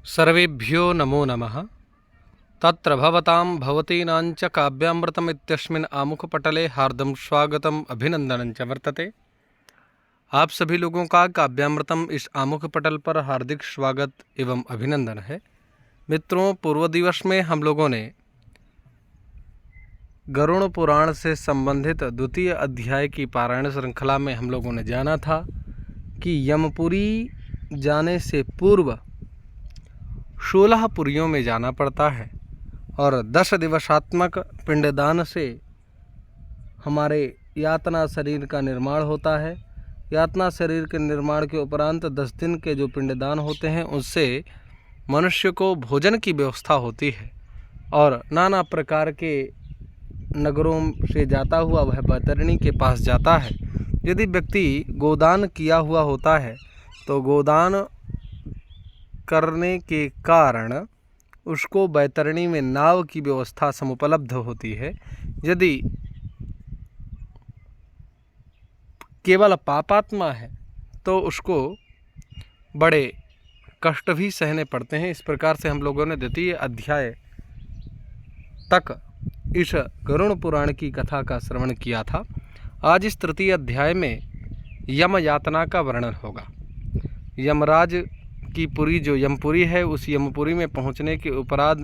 सर्वेभ्यो नमो नमः। तत्र भवतां भवतीनां च काव्यामृतम् इत्यस्मिन् आमुखपटले हार्दं स्वागतम् अभिनंदनं च वर्तते। आप सभी लोगों का काव्यामृतम इस आमुख पटल पर हार्दिक स्वागत एवं अभिनंदन है। मित्रों, पूर्व दिवस में हम लोगों ने गरुड़ पुराण से संबंधित द्वितीय अध्याय की पारायण श्रृंखला में हम लोगों ने जाना था कि यमपुरी जाने से पूर्व 16 पुरियों में जाना पड़ता है और 10 दिवसात्मक पिंडदान से हमारे यातना शरीर का निर्माण होता है। यातना शरीर के निर्माण के उपरांत 10 दिन के जो पिंडदान होते हैं उससे मनुष्य को भोजन की व्यवस्था होती है और नाना प्रकार के नगरों से जाता हुआ वह बैतरणी के पास जाता है। यदि व्यक्ति गोदान किया हुआ होता है तो गोदान करने के कारण उसको बैतरणी में नाव की व्यवस्था समुपलब्ध होती है। यदि केवल पापात्मा है तो उसको बड़े कष्ट भी सहने पड़ते हैं। इस प्रकार से हम लोगों ने द्वितीय अध्याय तक इस गरुड़ पुराण की कथा का श्रवण किया था। आज इस तृतीय अध्याय में यम यातना का वर्णन होगा। यमराज की पुरी जो यमपुरी है, उस यमपुरी में पहुंचने के उपरांत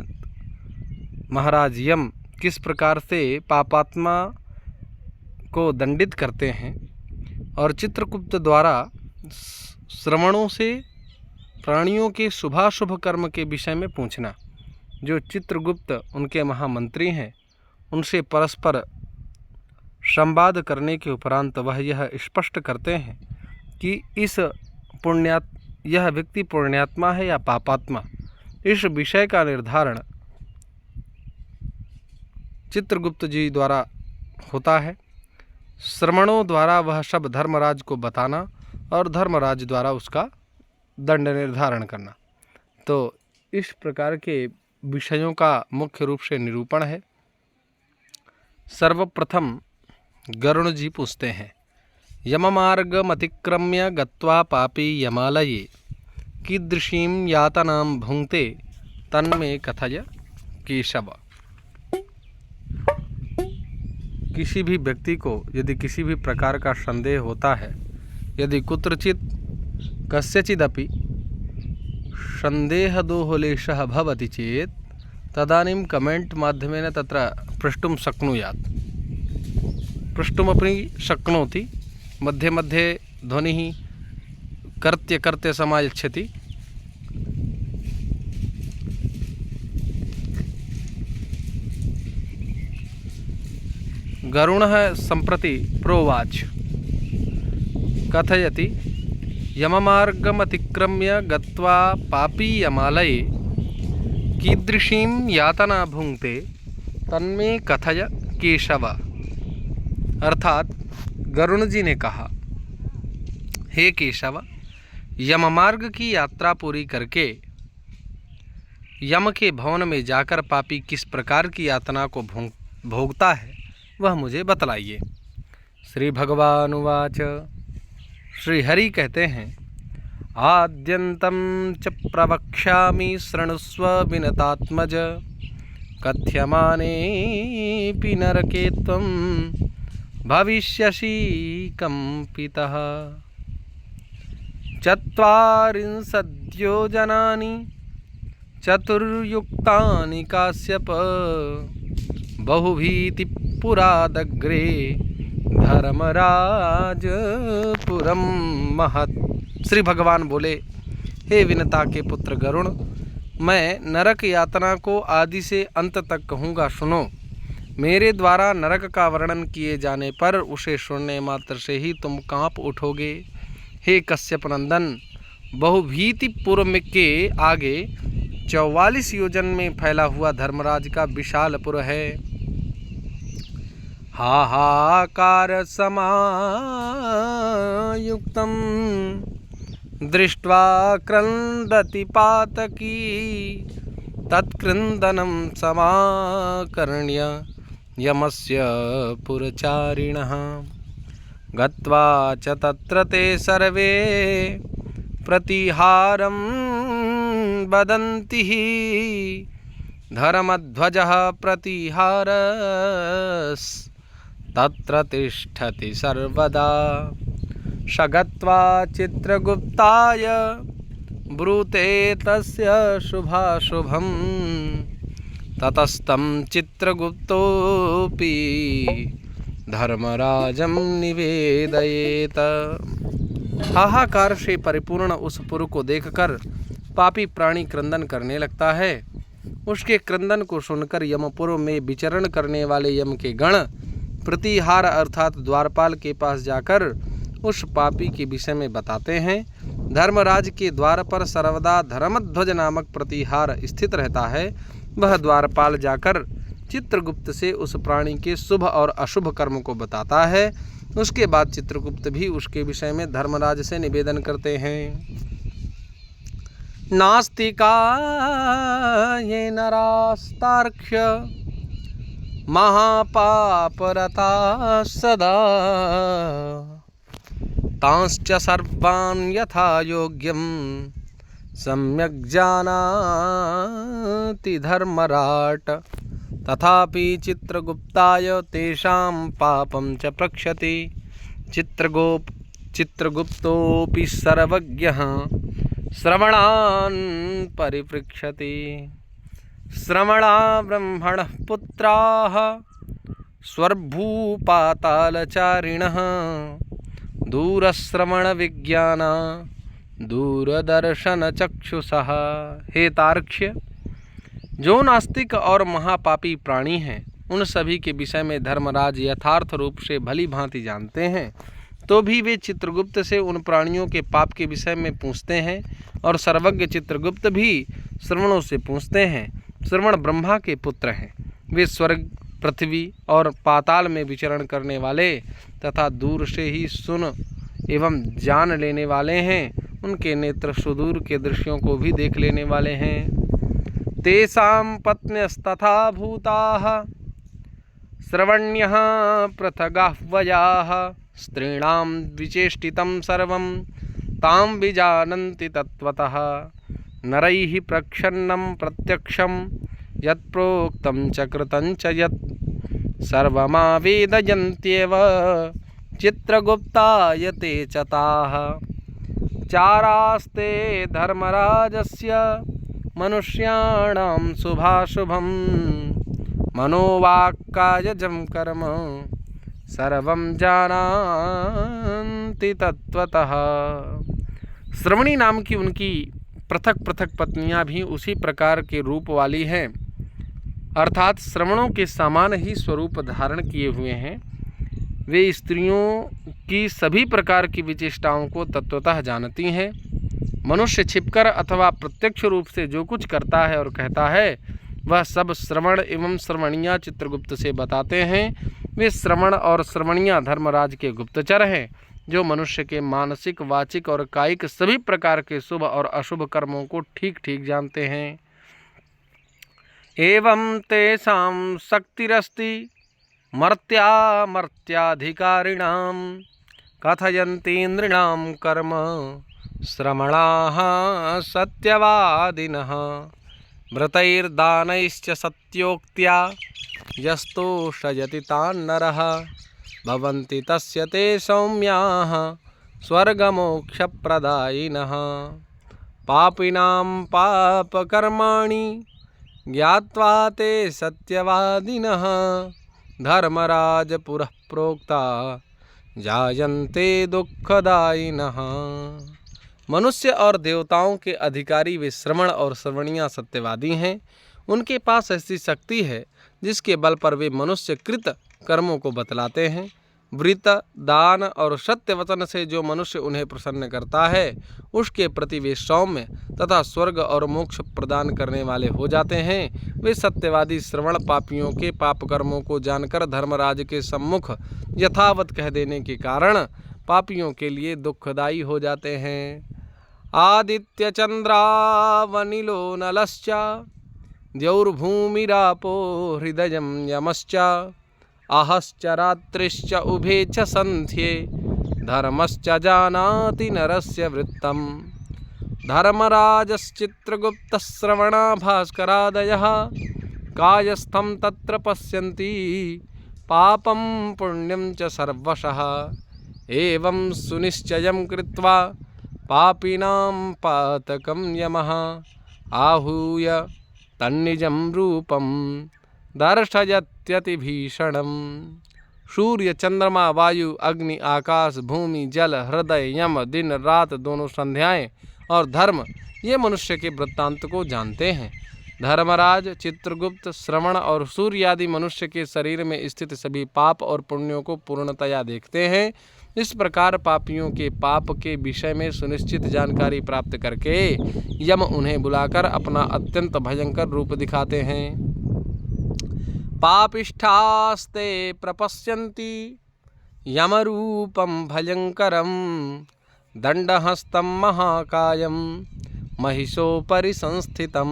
महाराज यम किस प्रकार से पापात्मा को दंडित करते हैं और चित्रगुप्त द्वारा श्रवणों से प्राणियों के शुभाशुभ कर्म के विषय में पूछना। जो चित्रगुप्त उनके महामंत्री हैं, उनसे परस्पर संवाद करने के उपरांत वह यह स्पष्ट करते हैं कि यह व्यक्ति पुण्यात्मा है या पापात्मा। इस विषय का निर्धारण चित्रगुप्त जी द्वारा होता है। श्रवणों द्वारा वह सब धर्मराज को बताना और धर्मराज द्वारा उसका दंड निर्धारण करना। तो इस प्रकार के विषयों का मुख्य रूप से निरूपण है। सर्वप्रथम गरुड़ जी पूछते हैं, यममार्गमतिक्रम्य गत्वा पापी यमालये कीदृशीं यातनां भुङ्क्ते तन्मे कथय केशव। किसी भी व्यक्ति को यदि किसी भी प्रकार का संदेह होता है, यदि कुत्रचित कस्यचिदपि संदेहदोहलेशः भवति चेत् तदानीं कमेंट माध्यमेन तत्र प्रष्टुं शक्नुयात्। प्रष्टुमपि शक्नोति। मध्ये मध्ये ध्वनिः कर्त्य कर्त्य समागच्छति। गरुणः सम्प्रति प्रोवाच कथयति, यममार्गमतिक्रम्य गत्वा पापी यमालये कीदृशीं यातना भुङ्क्ते तन्मे कथय केशव। अर्थात गरुड़ जी ने कहा, हे केशव, यममार्ग की यात्रा पूरी करके यम के भवन में जाकर पापी किस प्रकार की यातना को भोगता है वह मुझे बतलाइए। श्री भगवान उवाच। श्री हरि कहते हैं, आद्यन्तं च प्रवक्ष्यामि शृणुस्व विनतात्मज कथ्यमानेऽपि नरके त्वं भविष्यसि कंपितः। 40 योजनानि चतुर्युक्तानि काश्यप बहुभीतिपुरादग्रे धर्मराजपुरं महत्। श्री भगवान बोले, हे विनता के पुत्र गरुड़, मैं नरक यातना को आदि से अंत तक कहूँगा, सुनो। मेरे द्वारा नरक का वर्णन किए जाने पर उसे सुनने मात्र से ही तुम कांप उठोगे। हे कश्यप नंदन, बहुभीतिपुर के आगे 44 योजन में फैला हुआ धर्मराज का विशालपुर है। हाहाकार समायुक्तं दृष्ट्वा क्रंदति पातकी तत्क्रंदनं समाकर्ण्य यमस्य पुरचारिणः गत्वा च तत्र ते सर्वे प्रतिहारं वदन्ति धर्मध्वजः प्रतिहारस्तत्र तिष्ठति सर्वदा। स गत्वा चित्रगुप्ताय ब्रूते तस्य शुभाशुभं ततस्तं चित्रगुप्तोऽपि धर्मराजं निवेदयेत। हाहाकार से परिपूर्ण उस पुर को देखकर पापी प्राणी क्रंदन करने लगता है। उसके क्रंदन को सुनकर यमपुर में विचरण करने वाले यम के गण प्रतिहार अर्थात द्वारपाल के पास जाकर उस पापी के विषय में बताते हैं। धर्मराज के द्वार पर सर्वदा धर्मध्वज नामक प्रतिहार स्थित रहता है। वह द्वारपाल जाकर चित्रगुप्त से उस प्राणी के शुभ और अशुभ कर्म को बताता है। उसके बाद चित्रगुप्त भी उसके विषय में धर्मराज से निवेदन करते हैं। नास्तिका ये नरास्तार्क्ष्य महापापरता सदा तांश्च सर्वान् यथा योग्यं सम्यक् जानाति धर्मराट तथापि चित्रगुप्ताय तेषां पापं च प्रक्षति। चित्रगुप्तोऽपि सर्वज्ञः श्रवणान् परिपृच्छति। श्रवणा ब्रह्मणः पुत्राः स्वर्भूपातालचारिणः दूरश्रवणविज्ञाना दूरदर्शनचक्षुषः। हे तार्क्ष्य, जो नास्तिक और महापापी प्राणी हैं उन सभी के विषय में धर्मराज यथार्थ रूप से भली भांति जानते हैं, तो भी वे चित्रगुप्त से उन प्राणियों के पाप के विषय में पूछते हैं। और सर्वज्ञ चित्रगुप्त भी श्रवणों से पूछते हैं। श्रवण ब्रह्मा के पुत्र हैं। वे स्वर्ग, पृथ्वी और पाताल में विचरण करने वाले तथा दूर से ही सुन एवं जान लेने वाले हैं। उनके नेत्र सुदूर के दृश्यों को भी देख लेने वाले हैं। तेषां पत्न्यस्तथा भूताः श्रवण्यः पृथगाह्वयाः स्त्रीणां विचेष्टितं सर्वं तां विजानन्ति तत्त्वतः। नरैः प्रच्छन्नं प्रत्यक्षं यत् प्रोक्तं च कृतं च यत् सर्वमावेदयन्त्येव चित्रगुप्ताय ते च ताः। चारास्ते धर्मराजस्य मनुष्याणां शुभाशुभं मनोवाक्कायजं कर्म सर्वं जानन्ति तत्त्वतः। श्रवणी नाम की उनकी पृथक पृथक पत्नियां भी उसी प्रकार के रूप वाली हैं, अर्थात श्रवणों के समान ही स्वरूप धारण किए हुए हैं। वे स्त्रियों की सभी प्रकार की विचेष्टाओं को तत्वतः जानती हैं। मनुष्य छिपकर अथवा प्रत्यक्ष रूप से जो कुछ करता है और कहता है वह सब श्रवण एवं श्रवणियाँ चित्रगुप्त से बताते हैं। वे श्रवण और श्रवणियाँ धर्मराज के गुप्तचर हैं, जो मनुष्य के मानसिक, वाचिक और कायिक सभी प्रकार के शुभ और अशुभ कर्मों को ठीक ठीक जानते हैं। एवं तेषां शक्तिरस्ति मर्त्याधिकारिणां कथयन्ति नृणां कर्म श्रमणाः सत्यवादिनः। मृतैर्दानैश्च सत्योक्त्या यस्तोषयति तान् नरः भवन्ति तस्य ते सौम्याः स्वर्गमोक्षप्रदायिनः। पापिनां पापकर्माणि ज्ञात्वा ते सत्यवादिनः धर्मराज पुरः प्रोक्ता जायन्ते दुःखदायिनः। मनुष्य और देवताओं के अधिकारी वे श्रवण और श्रवणियाँ सत्यवादी हैं। उनके पास ऐसी शक्ति है जिसके बल पर वे मनुष्य कृत कर्मों को बतलाते हैं। व्रत, दान और सत्य वचन से जो मनुष्य उन्हें प्रसन्न करता है उसके प्रति वे सौम्य तथा स्वर्ग और मोक्ष प्रदान करने वाले हो जाते हैं। वे सत्यवादी श्रवण पापियों के पाप कर्मों को जानकर धर्मराज के सम्मुख यथावत कह देने के कारण पापियों के लिए दुखदायी हो जाते हैं। आदित्य चंद्रावनिलो नलश्च द्यौर्भूमिरापो हृदयं यमश्च आहश्च रात्रिश्च उभे च सन्ध्ये धर्मश्च जानाति नरस्य वृत्तं धर्मराजश्चित्रगुप्तश्रवणा भास्करादयः कायस्थं तत्र पश्यन्ति पापं पुण्यं च सर्वशः एवं सुनिश्चयं कृत्वा पापिनां पातकं यमः आहूय तन्निजं रूपं दर्शयत्यतिभीषणम्। सूर्य, चंद्रमा, वायु, अग्नि, आकाश, भूमि, जल, हृदय, यम, दिन रात दोनों संध्याएं और धर्म, ये मनुष्य के वृत्तांत को जानते हैं। धर्मराज, चित्रगुप्त, श्रवण और सूर्य आदि मनुष्य के शरीर में स्थित सभी पाप और पुण्यों को पूर्णतया देखते हैं। इस प्रकार पापियों के पाप के विषय में सुनिश्चित जानकारी प्राप्त करके यम उन्हें बुलाकर अपना अत्यंत भयंकर रूप दिखाते हैं। पापिष्ठास्ते प्रपश्यन्ति यमरूपं भयंकरं दंडहस्तं महाकायं महिषोपरि संस्थितं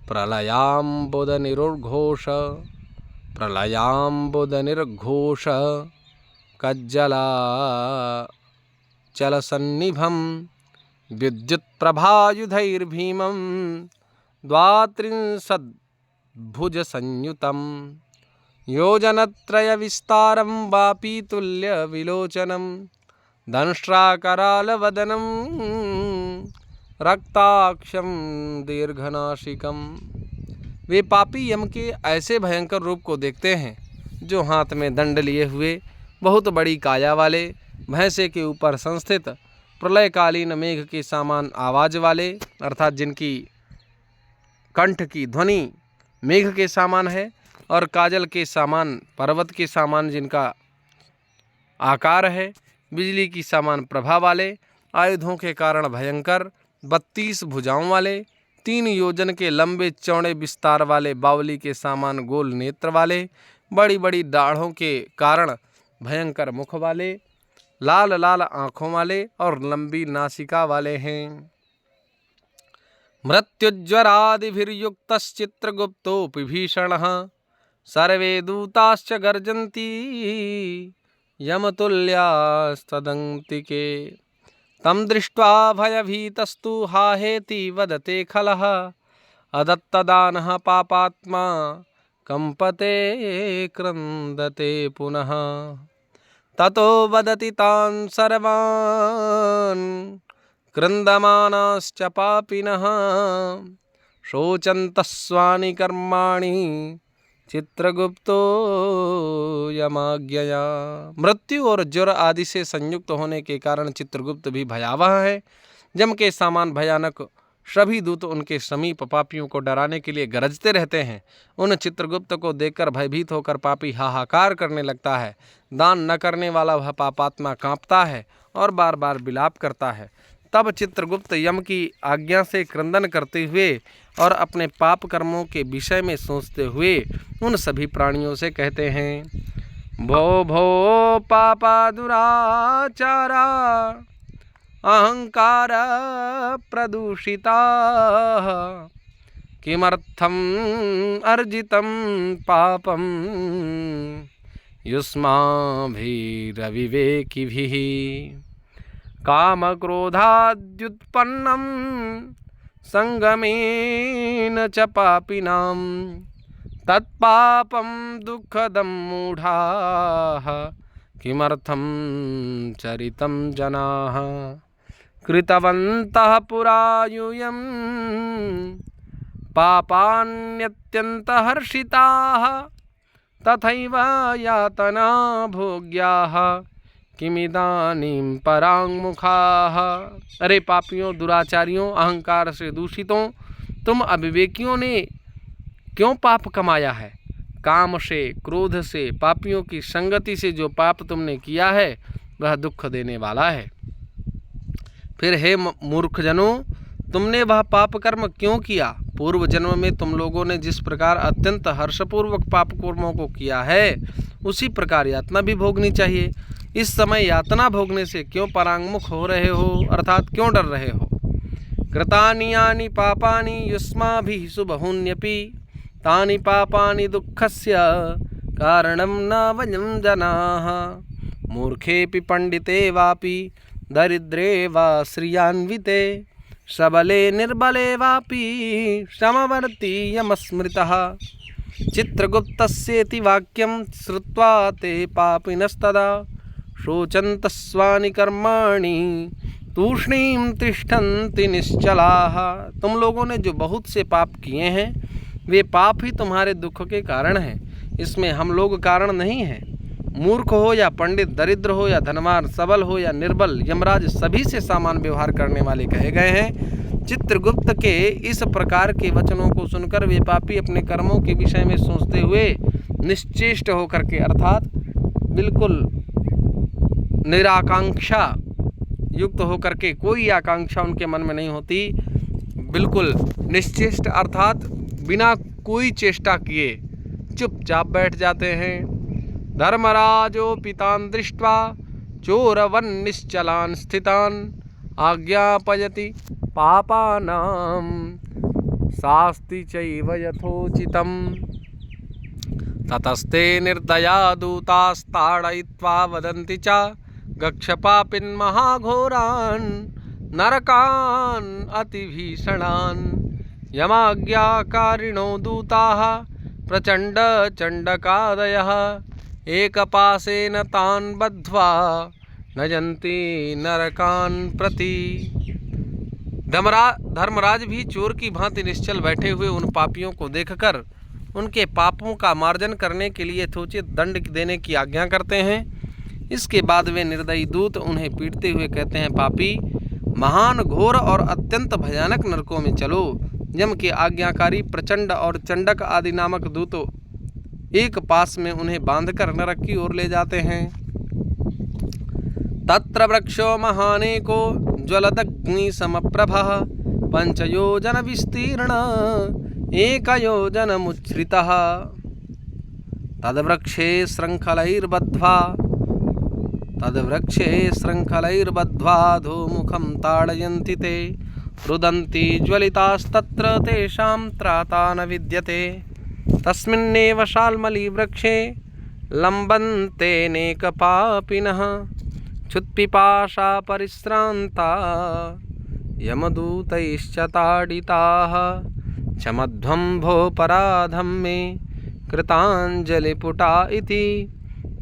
प्रलयाम्बुदनिर्घोष कज्जलाचलसन्निभं विद्युत्प्रभायुधैर्भीमं द्वात्रिंशद्भुजसंयुतं योजनत्रयविस्तारं वापीतुल्यविलोचनं दंष्ट्राकरालवदनं रक्ताक्षं दीर्घनासिकं। वे पापी यम के ऐसे भयंकर रूप को देखते हैं जो हाथ में दंड लिए हुए, बहुत बड़ी काया वाले, भैंसे के ऊपर संस्थित, प्रलयकालीन मेघ के समान आवाज वाले, अर्थात जिनकी कंठ की ध्वनि मेघ के समान है और काजल के समान, पर्वत के समान जिनका आकार है, बिजली की समान प्रभा वाले, आयुधों के कारण भयंकर, 32 भुजाओं वाले, 3 योजन के लंबे चौड़े विस्तार वाले, बावली के समान गोल नेत्र वाले, बड़ी बड़ी दाढ़ों के कारण भयंकर मुख वाले, लाल लाल आँखों वाले और लंबी नासिका वाले हैं। मृत्युज्वरादिभिर्युक्तश्चित्रगुप्तोऽपि भीषणः सर्वे दूताश्च गर्जन्ति यमतुल्यास्तदन्तिके तं दृष्ट्वा भयभीतस्तु हाहेति वदते खलः अदत्तदानः पापात्मा कंपते क्रन्दते पुनः ततो वदति तान् सर्वान् क्रन्दमानाश्च पापिनः शोचन्तः स्वानि कर्माणि चित्रगुप्तो यमाज्ञया। मृत्यु और ज्वर आदि से संयुक्त होने के कारण चित्रगुप्त भी भयावह है। यम के समान भयानक सभी दूत उनके समीप पापियों को डराने के लिए गरजते रहते हैं। उन चित्रगुप्त को देखकर भयभीत होकर पापी हाहाकार करने लगता है। दान न करने वाला वह पापात्मा कांपता है और बार बार विलाप करता है। तब चित्रगुप्त यम की आज्ञा से क्रंदन करते हुए और अपने पाप कर्मों के विषय में सोचते हुए उन सभी प्राणियों से कहते हैं, भो भो पापा दुराचारा अहंकार प्रदूषिता किमर्थम अर्जितं पापम युष्माभिरविवेकिभिः कामक्रोधाद्युत्पन्नं संगमेन च पापिनां तत्पापं दुःखदं मूढाः किमर्थं चरितं जनाः कृतवन्तः पुरा यूयं पापान्यत्यन्तहर्षिताः तथैव यातना भोग्याः किमिदानीं पराङ्मुखाः। अरे पापियों, दुराचारियों, अहंकार से दूषितों, तुम अविवेकियों ने क्यों पाप कमाया है? काम से, क्रोध से, पापियों की संगति से जो पाप तुमने किया है वह दुख देने वाला है। फिर हे मूर्खजनों, तुमने वह पाप कर्म क्यों किया? पूर्व जन्म में तुम लोगों ने जिस प्रकार अत्यंत हर्षपूर्वक पाप कर्मों को किया है उसी प्रकार यातना भी भोगनी चाहिए। इस समय यातना भोगने से क्यों परांगमुख हो रहे हो, अर्थात क्यों डर रहे हो? कृतानि यानि पापानि युष्माभिः शुभहुन्यपि तानि पापानि दुःखस्य कारणं न वयं जनाः मूर्खेऽपि पंडिते वापि दरिद्रे वा श्रियान्विते सबले निर्बले वापि समवर्ती यमस्मृतः। चित्रगुप्तस्येति वाक्यं श्रुत्वा ते पापिनस्तदा शोचन्तस्वानि कर्माणि तूष्णीं तिष्ठन्ति निश्चलाः। तुम लोगों ने जो बहुत से पाप किए हैं वे पाप ही तुम्हारे दुख के कारण हैं, इसमें हम लोग कारण नहीं हैं। मूर्ख हो या पंडित, दरिद्र हो या धनवान, सबल हो या निर्बल, यमराज सभी से समान व्यवहार करने वाले कहे गए हैं। चित्रगुप्त के इस प्रकार के वचनों को सुनकर वे पापी अपने कर्मों के विषय में सोचते हुए निश्चेष्ट होकर के अर्थात बिल्कुल निराकांक्षा युक्त होकर के, कोई आकांक्षा उनके मन में नहीं होती, बिल्कुल निश्चेष्ट अर्थात बिना कोई चेष्टा किए चुपचाप बैठ जाते हैं। धर्मराजो पितान दृष्ट्वा चोरवन निश्चलान स्थितान आज्ञापयति पापानां शास्ति चैव यथोचितम्। ततस्ते निर्दया दूतास्ताडयित्वा वदन्ति च गक्षपापिन् महाघोरान् नरकान् अतिभीषणान्। यमाज्ञाकारिणो दूताः प्रचण्ड चण्डकादयः एकपाशेन तान् बद्ध्वा नयन्ति नरकान् प्रति। धर्मराज भी चोर की भांति निश्चल बैठे हुए उन पापियों को देखकर उनके पापों का मार्जन करने के लिए यथोचित दंड देने की आज्ञा करते हैं। इसके बाद वे निर्दयी दूत उन्हें पीटते हुए कहते हैं, पापी महान घोर और अत्यंत भयानक नरकों में चलो। यम के आज्ञाकारी प्रचंड और चंडक आदि नामक दूतों एक पास में उन्हें बांधकर नरक की ओर ले जाते हैं। तत्र वृक्षो महानेको ज्वलदग्नि समप्रभः पंचयोजन विस्तीर्ण एकयोजनमुच्छ्रितः। तद्वृक्षे शृङ्खलैर्बद्ध्वा धूमुखं ताडयन्ति ते रुदन्ति ज्वलितास्तत्र तेषां त्राता न विद्यते। तस्मिन्नेव शाल्मलीवृक्षे लम्बन्तेनेकपापिनः क्षुत्पिपाशा परिश्रान्ता यमदूतैश्च ताडिताः। क्षमध्वं भो पराधं मे कृताञ्जलिपुटा इति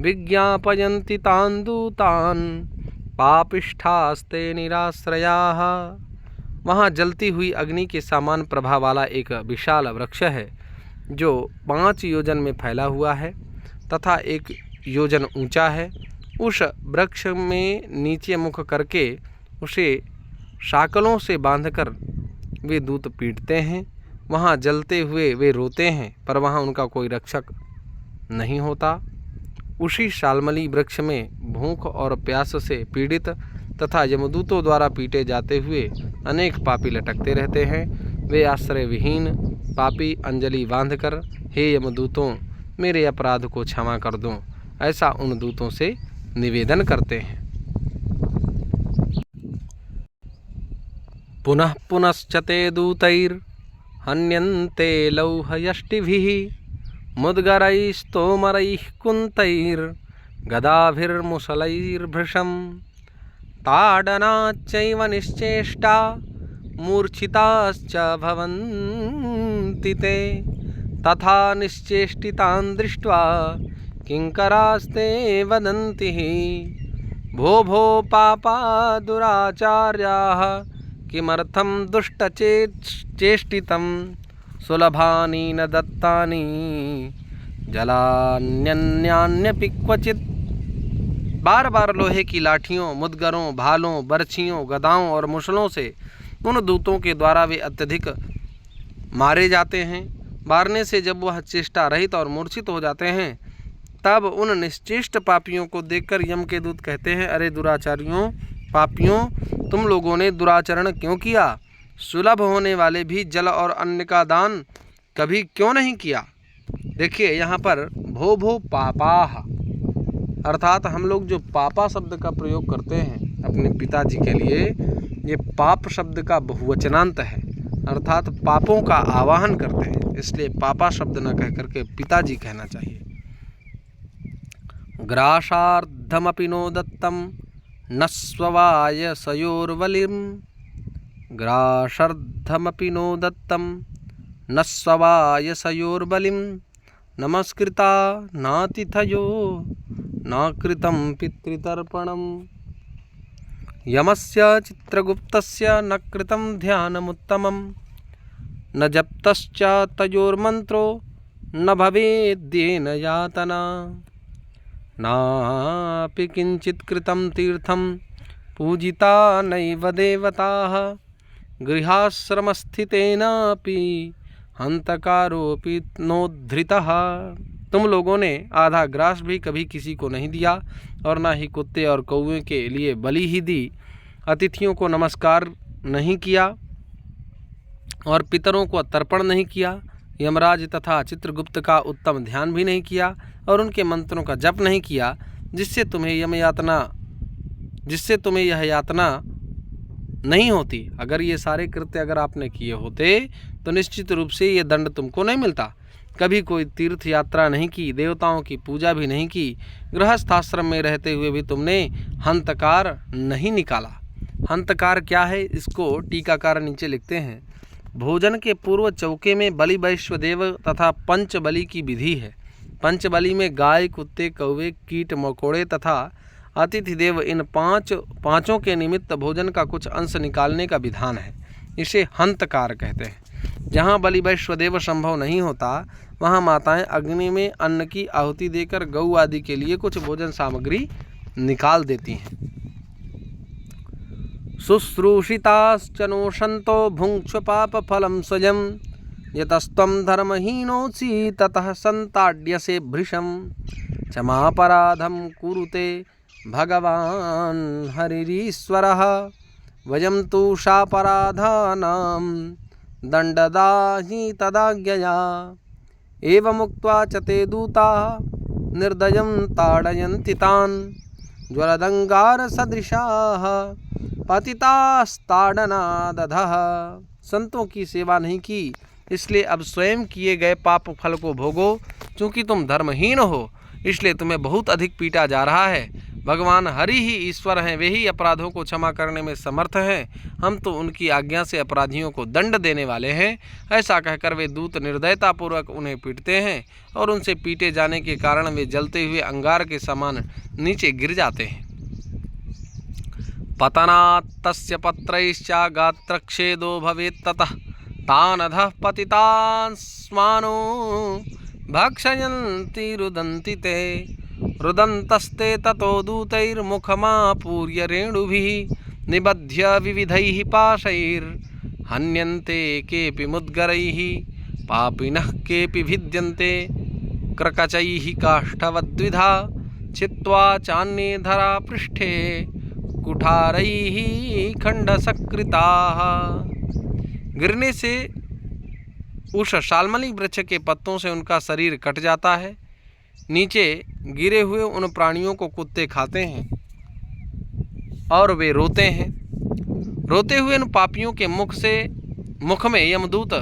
विज्ञापयन्ति तान् दूतान् पापिष्ठास्ते निराश्रयाः। वहाँ जलती हुई अग्नि के समान प्रभा वाला एक विशाल वृक्ष है जो 5 योजन में फैला हुआ है तथा 1 योजन ऊंचा है। उस वृक्ष में नीचे मुख करके उसे शाकलों से बांधकर वे दूत पीटते हैं। वहाँ जलते हुए वे रोते हैं पर वहाँ उनका कोई रक्षक नहीं होता। उसी शाल्मली वृक्ष में भूख और प्यास से पीड़ित तथा यमदूतों द्वारा पीटे जाते हुए अनेक पापी लटकते रहते हैं। वे आश्रय विहीन पापी अंजलि बांधकर, हे यमदूतों मेरे अपराध को क्षमा कर दो, ऐसा उन दूतों से निवेदन करते हैं। पुनः पुनश्चते दूतैर्हन्यन्ते लौहयष्टिभिः मुद्गरैस्तोमरैः कुन्तैर्गदाभिर्मुसलैर्भृशं ताडनाच्चैव निश्चेष्टा मूर्छिताश्च भवन्ति ते। तथा निश्चेष्टितान् दृष्ट्वा किङ्करास्ते वदन्ति भो भो पापा दुराचार्याः किमर्थं दुष्टचेष्टितं सुलभानि न दत्तानि जलान्यन्यान्यपि क्वचित्। बार बार लोहे की लाठियों, मुद्गरों, भालों, बर्छियों, गदाओं और मुसलों से उन दूतों के द्वारा वे अत्यधिक मारे जाते हैं। मारने से जब वह चेष्टा रहित और मूर्छित हो जाते हैं तब उन निश्चेष्ट पापियों को देखकर यम के दूत कहते हैं, अरे दुराचारियों, पापियों, तुम लोगों ने दुराचरण क्यों किया? सुलभ होने वाले भी जल और अन्न का दान कभी क्यों नहीं किया? देखिए यहाँ पर भो भो पापाह अर्थात हम लोग जो पापा शब्द का प्रयोग करते हैं अपने पिताजी के लिए, ये पाप शब्द का बहुवचनांत है अर्थात पापों का आवाहन करते हैं, इसलिए पापा शब्द न कह करके पिताजी कहना चाहिए। ग्रासार्धमपि नो दत्तम नस्वाय सयोर्वलिम ग्रासर्धमपि नो दत्तं न स्ववायसयोर्बलिं नमस्कृता नातिथयो न कृतं पितृतर्पणम्। यमस्य चित्रगुप्तस्य न कृतं ध्यानमुत्तमं न जप्तश्च तयोर्मन्त्रो न भवेद्येन यातना। नापि किञ्चित् कृतं तीर्थं पूजिता नैव देवताः गृहाश्रमस्थितेनापि हंतकारोपि नोद्धृतः। तुम लोगों ने आधा ग्रास भी कभी किसी को नहीं दिया और ना ही कुत्ते और कौवे के लिए बलि ही दी। अतिथियों को नमस्कार नहीं किया और पितरों को तर्पण नहीं किया। यमराज तथा चित्रगुप्त का उत्तम ध्यान भी नहीं किया और उनके मंत्रों का जप नहीं किया, जिससे तुम्हें यह यातना नहीं होती। अगर ये सारे कृत्य अगर आपने किए होते तो निश्चित रूप से ये दंड तुमको नहीं मिलता। कभी कोई तीर्थ यात्रा नहीं की, देवताओं की पूजा भी नहीं की, गृहस्थाश्रम में रहते हुए भी तुमने हंतकार नहीं निकाला। हंतकार क्या है, इसको टीकाकार नीचे लिखते हैं। भोजन के पूर्व चौके में बलि वैश्वदेव तथा पंचबलि की विधि है। पंचबलि में गाय, कुत्ते, कौवे, कीट मकोड़े तथा अतिथि देव इन पांचों के निमित्त भोजन का कुछ अंश निकालने का विधान है। इसे हंतकार कहते हैं। जहाँ बलि वैश्वदेव संभव नहीं होता वहाँ माताएं अग्नि में अन्न की आहुति देकर गौ आदि के लिए कुछ भोजन सामग्री निकाल देती हैं। शुश्रूषिताश्च नो सन्तो भुङ्क्ष्व पापफलं स्वयं यतस्त्वं धर्महीनोऽसि ततः सन्ताड्यसे भृशं क्षमापराधं कुरुते भगवान् हरिरीश्वरः वयं तु शापराधानां दण्डदाहि तदाज्ञया। एवमुक्त्वा च ते दूताः निर्दयं ताडयन्ति तान् ज्वलदङ्गारसदृशाः पतितास्ताडनादधः। संतों की सेवा नहीं की, इसलिए अब स्वयं किए गए पाप फल को भोगो। चूँकि तुम धर्महीन हो इसलिए तुम्हें बहुत अधिक पीटा जा रहा है। भगवान हरि ही ईश्वर हैं, वे ही अपराधों को क्षमा करने में समर्थ हैं। हम तो उनकी आज्ञा से अपराधियों को दंड देने वाले हैं। ऐसा कहकर वे दूत निर्दयतापूर्वक उन्हें पीटते हैं और उनसे पीटे जाने के कारण वे जलते हुए अंगार के समान नीचे गिर जाते हैं। पतनात् तस्य पत्रैश्च गात्रच्छेदो भवेत् ततः तान् अधः पतितान् स्मानो भक्षयन्ति रुदन्ति ते रुदन्तस्ते ततो दूतैर्मुखमापूर्य रेणुभिः निबध्य विविधैः पाशैर्हन्यन्ते केऽपि मुद्गरैः पापिनः केऽपि भिद्यन्ते क्रकचैः काष्ठवद्विधा छित्त्वा चान्ये धरापृष्ठे कुठारैः खण्डसकृताः। गिरने से उस शाल्मली वृक्ष के पत्तों से उनका शरीर कट जाता है। नीचे गिरे हुए उन प्राणियों को कुत्ते खाते हैं और वे रोते हैं। रोते हुए उन पापियों के मुख में यमदूत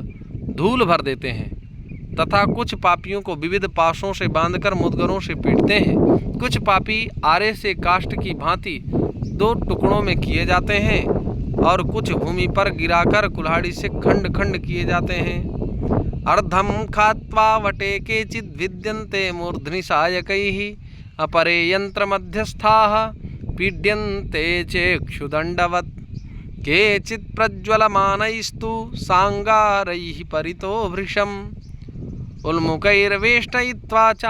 धूल भर देते हैं तथा कुछ पापियों को विविध पाशों से बांधकर मुद्गरों से पीटते हैं। कुछ पापी आरे से काष्ठ की भांति 2 टुकड़ों में किए जाते हैं और कुछ भूमि पर गिराकर कुल्हाड़ी से खंड खंड किए जाते हैं। अर्धम खात्वा वटे केचिद् विद्यन्ते मूर्ध्नि सायकैः अपरे यंत्र मध्यस्थाः पीड्यन्ते चेक्षुदण्डवत् केचित् प्रज्वलमानैस्तु सांगारैः परितो भृशम् उल्मुखैर्वेष्टयित्वा च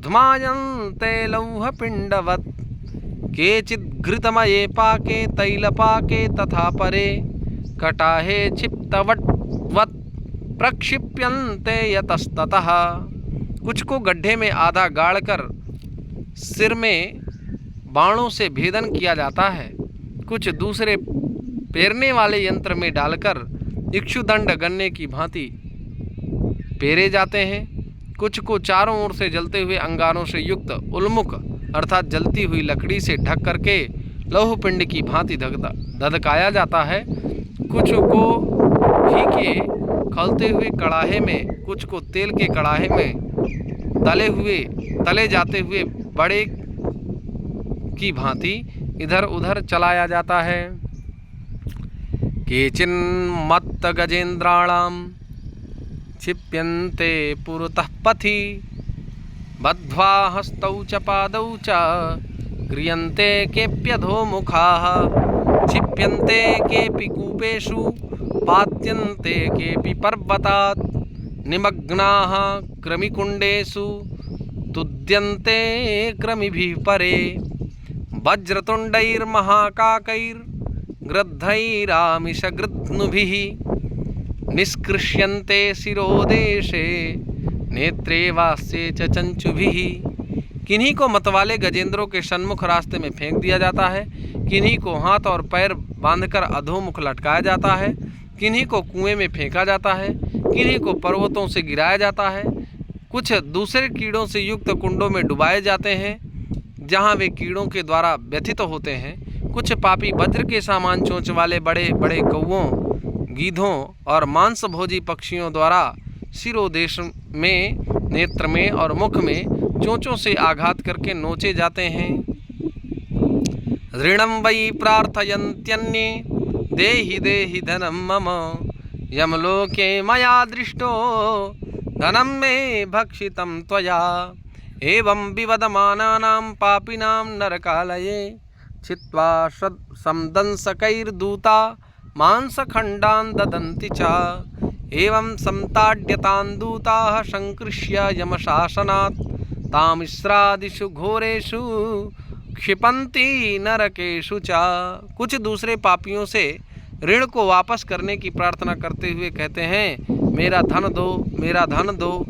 ध्मायन्ते लौहपिण्डवत् केचित् घृतमये पाके तैलपाके तथा परे कटाहे क्षिप्तवट्वत् प्रक्षिप्यन्ते यतस्ततः। कुछ को गड्ढे में आधा गाड़कर सिर में बाणों से भेदन किया जाता है। कुछ दूसरे पेरने वाले यंत्र में डालकर इक्षुदंड गन्ने की भांति पेरे जाते हैं। कुछ को चारों ओर से जलते हुए अंगारों से युक्त उल्मुख अर्थात जलती हुई लकड़ी से ढक करके लौहपिंड की भांति धधकाया जाता है। कुछ को घी के खौलते हुए कड़ाहे में, कुछ को तेल के कड़ाहे में तले जाते हुए बड़े की भांति इधर उधर चलाया जाता है। केचिन्मत्तगजेन्द्राणां क्षिप्यन्ते पुरतः पथि बद्ध्वा हस्तौ च पादौ च क्रियन्ते केऽप्यधोमुखाः क्षिप्यन्ते केऽपि कूपेषु पात्यन्ते केऽपि पर्वतात् निमग्नाः क्रमिकुण्डेषु तुद्यन्ते क्रमिभिः परे वज्रतुण्डैर्महाकाकैर्गृद्धैरामिषगृध्नुभिः निष्कृष्यन्ते शिरोदेशे नेत्रे वास्ये च चंचुभिः। किन्हीं को मतवाले गजेंद्रों के सन्मुख रास्ते में फेंक दिया जाता है, किन्हीं को हाथ और पैर बांधकर अधोमुख लटकाया जाता है, किन्हीं को कुएं में फेंका जाता है, किन्हीं को पर्वतों से गिराया जाता है, कुछ दूसरे कीड़ों से युक्त कुंडों में डुबाए जाते हैं जहां वे कीड़ों के द्वारा व्यथित होते हैं। कुछ पापी वज्र के सामान चोंच वाले बड़े बड़े कौओं, गीधों और मांसभोजी पक्षियों द्वारा शिरोदेश में, नेत्र में और मुख में चोंचों से आघात करके नोचे जाते हैं। ऋणं वै प्रार्थयन्त्यन्ये देहि देहि धनं मम यमलोके मया दृष्टो धनं मे भक्षितं त्वया एवं विवदमानानां पापिनां नरकालये छित्त्वा समदंसकैर्दूता मांसखण्डान् ददन्ति च एवं संताड्यतान् दूताः संकृष्य यमशासनात् तामिस्रादिषु घोरेषु क्षिपन्ति नरकेषु च। कुछ दूसरे पापियों से ऋण को वापस करने की प्रार्थना करते हुए कहते हैं, मेरा धन दो, मेरा धन दो।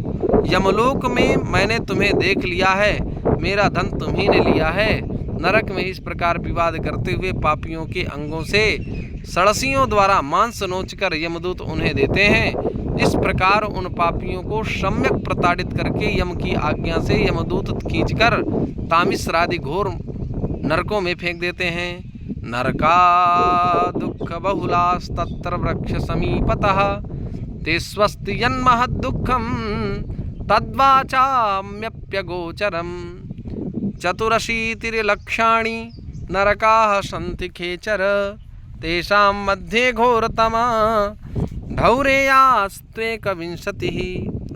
यमलोक में मैंने तुम्हें देख लिया है, मेरा धन तुम्ही ने लिया है। नरक में इस प्रकार विवाद करते हुए पापियों के अंगों से सड़सियों द्वारा मांस नोचकर यमदूत उन्हें देते हैं। इस प्रकार उन पापियों को सम्यक प्रताड़ित करके यम की आज्ञा से यमदूत खींचकर तामिस्रादि घोर नरकों में फेंक देते हैं। नरका दुःख बहुलास्तत्र वृक्ष समीपतः ते स्वस्ति यन्महद्दुःखं तद्वाचाम्यप्यगोचरम् चतुरशीतिर्लक्षाणि नरकाः सन्ति खेचर तेषां मध्ये घोरतमा धौरेयास्त्वेकविंशतिः।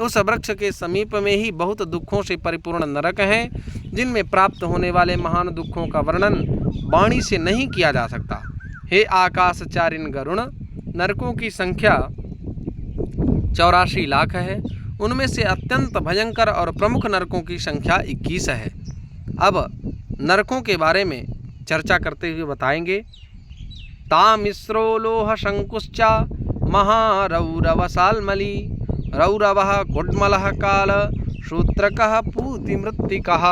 उस वृक्ष के समीप में ही बहुत दुखों से परिपूर्ण नरक हैं, जिनमें प्राप्त होने वाले महान दुखों का वर्णन वाणी से नहीं किया जा सकता। हे आकाशचारिण गरुण, नरकों की संख्या 84 लाख है। उनमें से अत्यंत भयंकर और प्रमुख नरकों की संख्या 21 है। अब नरकों के बारे में चर्चा करते हुए बताएंगे। तामिस्रो लोह शंकुश्च महारौरवसाल्मली रौरवः कुड्मलः काल शूत्रकः पूतिमृत्तिकः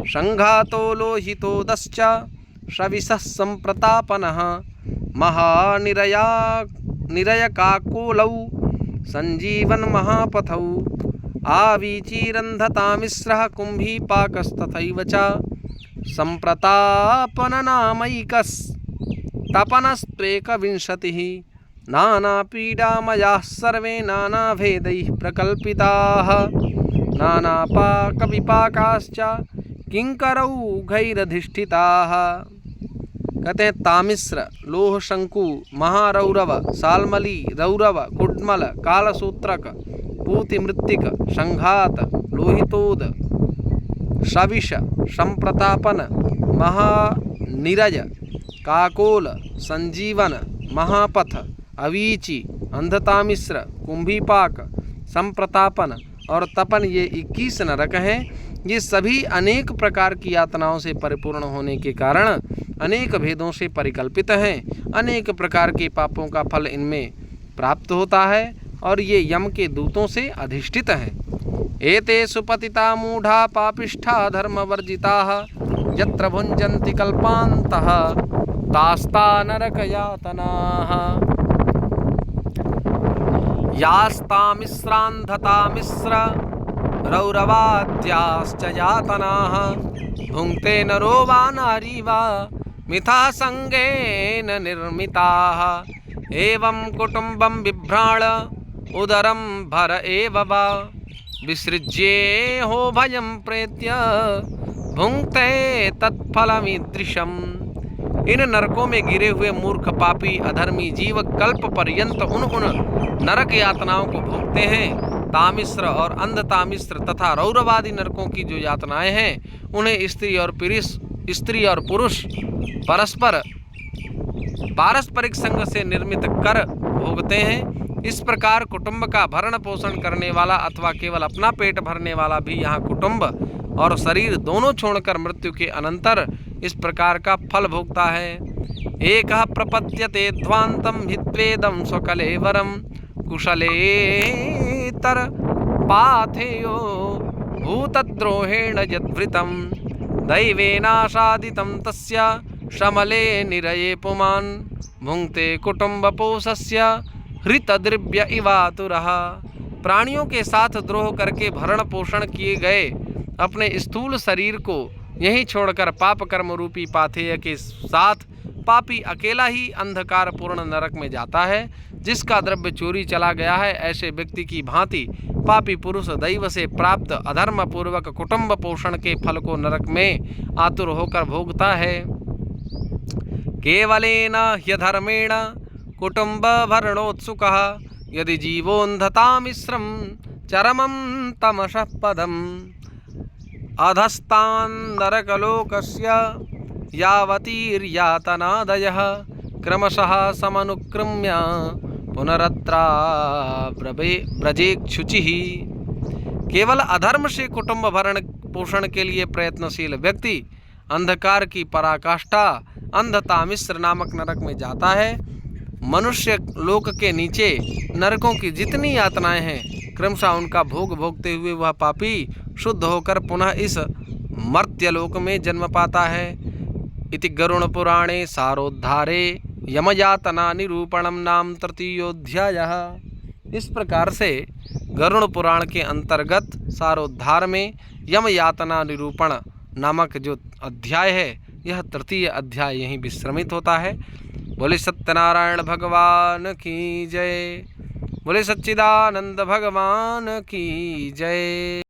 संघातो लोहितोदश्च शविशः संप्रतापनः महानिरयकाकोलौ संजीवन महापथौ आवीचीरन्धतामिस्रः कुम्भीपाकस्तथैव च संप्रतापननामैकस्तपनस्त्वेकविंशतिः नानापीडामयाः सर्वे नानाभेदैः प्रकल्पिताः नानापाकविपाकाश्च किंकरौघैरधिष्ठिताः। कहते हैं तामिस्र, लोह शंकु, महारौरव, साल्मली, रौरव, कुड्मल, कालसूत्रक, पूतिमृत्तिक, संघात, लोहितोद, शविश, संप्रतापन, महानिरय, काकोल, संजीवन, महापथ, अवीची, अंधतामिश्र, कुंभीपाक, संप्रतापन और तपन, ये 21 नरक हैं। ये सभी अनेक प्रकार की यातनाओं से परिपूर्ण होने के कारण अनेक भेदों से परिकल्पित हैं। अनेक प्रकार के पापों का फल इनमें प्राप्त होता है और ये यम के दूतों से अधिष्ठित हैं। एतेषु पतिता मूढ़ा पापिष्ठा धर्मवर्जिताः यत्र भुञ्जन्ति कल्पान्तः तास्ता नरकयातनाः यास्तामिस्रान्धतामिस्र रौरवाद्याश्च यातनाः भुङ्क्ते नरो वा नारी वा मिथा संगेन निर्मिताः एवं कुटुम्बं बिभ्राण उदरं भर एव वा विसृज्येहो भयं प्रेत्य भुङ्क्ते तत्फलमीदृशम् इन नरकों में गिरे हुए मूर्ख पापी अधर्मी जीव कल्प पर्यंत उन नरक यातनाओं को भोगते हैं। तामिश्र और अंधतामिश्र तथा रौरवादी नरकों की जो यातनाएं हैं उन्हें स्त्री और पुरुष परस्पर पारस्परिक संग से निर्मित कर भोगते हैं। इस प्रकार कुटुंब का भरण पोषण करने वाला अथवा केवल अपना पेट भरने वाला भी यहाँ कुटुंब और शरीर दोनों छोड़कर मृत्यु के अनंतर इस प्रकार का फल भोगता है। एकः प्रपद्यते ध्वांतम हित्वेदम स्वकलेवरम कुशलेतर पाथेयो भूतद्रोहेण यद्वृतं दैवेनाशादितं तस्य शमले निरये पुमान् भुंक्ते कुटुम्बपोषस्य हृतद्रव्य इवातुरः। प्राणियों के साथ द्रोह करके भरण पोषण किए गए अपने स्थूल शरीर को यहीं छोड़कर पाप कर्म रूपी पाथेय के साथ पापी अकेला ही अंधकार पूर्ण नरक में जाता है। जिसका द्रव्य चोरी चला गया है, ऐसे व्यक्ति की भांति पापी पुरुष दैव से प्राप्त अधर्म पूर्वक कुटुंब पोषण के फल को नरक में आतुर होकर भोगता है। केवलेन ह्यधर्मेण कुटुंब भरणोत्सुकः यदि जीवोन्धतामिश्रं चरमं तमसः पदम् अधस्तान् नरकलोकस्य यावतीर्यातनादयः क्रमशः समनुक्रम्य पुनरत्रा ब्रजेक्षुचिः। केवल अधर्म से कुटुंब भरण पोषण के लिए प्रयत्नशील व्यक्ति अंधकार की पराकाष्ठा अंधतामिश्र नामक नरक में जाता है। मनुष्य लोक के नीचे नरकों की जितनी यातनाएं हैं क्रमशः उनका भोग भोगते हुए वह पापी शुद्ध होकर पुनः इस मर्त्यलोक में जन्म पाता है। इति गरुड़ पुराणे सारोद्धारे यमयातना निरूपणम नाम तृतीयोऽध्यायः। इस प्रकार से गरुड़ पुराण के अंतर्गत सारोद्धार में यमयातना निरूपण नामक जो अध्याय है यह तृतीय अध्याय यहीं विश्रमित होता है। बोले सत्यनारायण भगवान की जय। बोले सच्चिदानंद भगवान की जय।